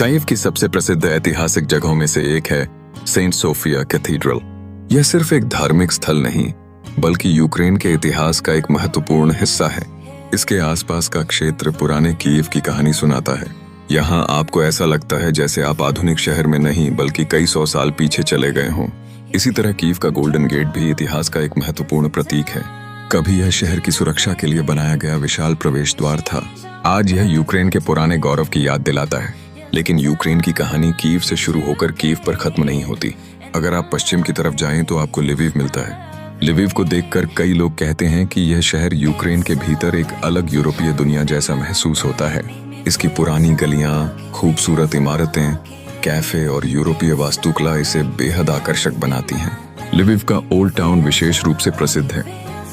Kyiv की सबसे प्रसिद्ध ऐतिहासिक जगहों में से एक है सेंट सोफिया कैथीड्रल। यह सिर्फ एक धार्मिक स्थल नहीं बल्कि यूक्रेन के इतिहास का एक महत्वपूर्ण हिस्सा है। इसके आसपास का क्षेत्र पुराने कीव की कहानी सुनाता है। यहाँ आपको ऐसा लगता है जैसे आप आधुनिक शहर में नहीं बल्कि कई सौ साल पीछे चले गए हों। इसी तरह कीव का गोल्डन गेट भी इतिहास का एक महत्वपूर्ण प्रतीक है। कभी यह शहर की सुरक्षा के लिए बनाया गया विशाल प्रवेश द्वार था। आज यह यूक्रेन के पुराने गौरव की याद दिलाता है। लेकिन यूक्रेन की कहानी कीव से शुरू होकर कीव पर खत्म नहीं होती। अगर आप पश्चिम की तरफ जाएं तो आपको लिविव मिलता है। लिविव को देखकर कई लोग कहते हैं कि यह शहर यूक्रेन के भीतर एक अलग यूरोपीय दुनिया जैसा महसूस होता है। इसकी पुरानी गलियां, खूबसूरत इमारतें, कैफे और यूरोपीय वास्तुकला इसे बेहद आकर्षक बनाती हैं। लिविव का ओल्ड टाउन विशेष रूप से प्रसिद्ध है।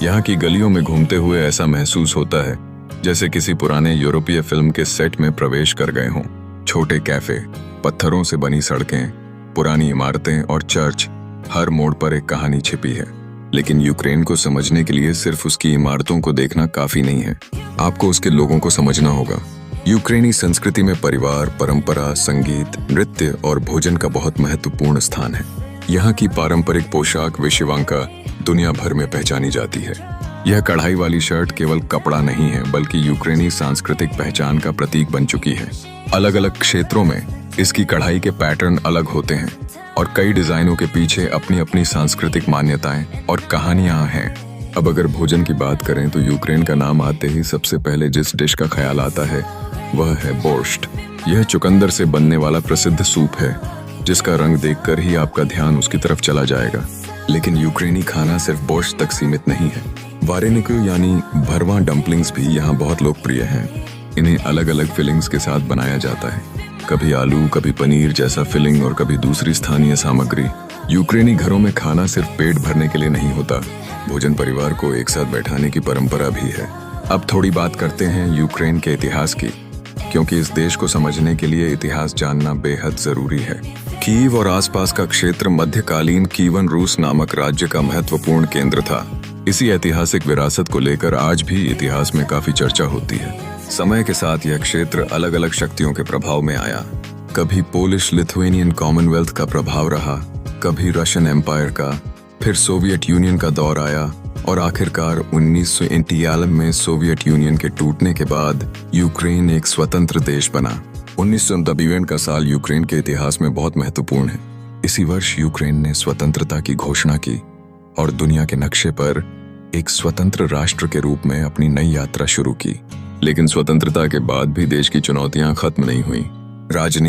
यहाँ की गलियों में घूमते हुए ऐसा महसूस होता है जैसे किसी पुराने यूरोपीय फिल्म के सेट में प्रवेश कर गए हों। छोटे कैफे, पत्थरों से बनी सड़कें, पुरानी इमारतें और चर्च, हर मोड़ पर एक कहानी छिपी है। लेकिन यूक्रेन को समझने के लिए सिर्फ उसकी इमारतों को देखना काफी नहीं है, आपको उसके लोगों को समझना होगा। यूक्रेनी संस्कृति में परिवार, परंपरा, संगीत, नृत्य और भोजन का बहुत महत्वपूर्ण स्थान है। यहाँ की पारंपरिक पोशाक विशिवांका दुनिया भर में पहचानी जाती है। यह कढ़ाई वाली शर्ट केवल कपड़ा नहीं है बल्कि यूक्रेनी सांस्कृतिक पहचान का प्रतीक बन चुकी है। अलग अलग क्षेत्रों में इसकी कढ़ाई के पैटर्न अलग होते हैं और कई डिजाइनों के पीछे अपनी अपनी सांस्कृतिक मान्यताएं और कहानियां हैं। अब अगर भोजन की बात करें तो यूक्रेन का नाम आते ही सबसे पहले जिस डिश का ख्याल आता है वह है बोर्श्ट। यह चुकंदर से बनने वाला प्रसिद्ध सूप है जिसका रंग देखकर ही आपका ध्यान उसकी तरफ चला जाएगा। लेकिन यूक्रेनी खाना सिर्फ बोर्श्ट तक सीमित नहीं है। वारेनिको यानी भरवा डम्पलिंग्स भी यहाँ बहुत लोकप्रिय हैं। इन्हें अलग अलग फिलिंग्स के साथ बनाया जाता है, कभी आलू, कभी पनीर जैसा फिलिंग और कभी दूसरी स्थानीय सामग्री। यूक्रेनी घरों में खाना सिर्फ पेट भरने के लिए नहीं होता, भोजन परिवार को एक साथ बैठाने की परंपरा भी है। अब थोड़ी बात करते हैं यूक्रेन के इतिहास की, क्योंकि इस देश को समझने के लिए इतिहास जानना बेहद जरूरी है। कीव और आसपास का क्षेत्र मध्यकालीन कीवन रूस नामक राज्य का महत्वपूर्ण केंद्र था। इसी ऐतिहासिक विरासत को लेकर आज भी इतिहास में काफी चर्चा होती है। समय के साथ यह क्षेत्र अलग अलग शक्तियों के प्रभाव में आया। कभी पोलिश लिथुएनियन कॉमनवेल्थ का प्रभाव रहा, कभी रशियन एम्पायर का, फिर सोवियत यूनियन का दौर आया और आखिरकार 1991 में सोवियत यूनियन के टूटने के बाद यूक्रेन एक स्वतंत्र देश बना। 1990 का साल यूक्रेन के इतिहास में बहुत महत्वपूर्ण है। इसी वर्ष यूक्रेन ने स्वतंत्रता की घोषणा की और दुनिया के नक्शे पर एक स्वतंत्र राष्ट्र के रूप में अपनी नई यात्रा शुरू की। लेकिन स्वतंत्रता के बाद भी देश की चुनौतियां खत्म नहीं हुई। राजनीति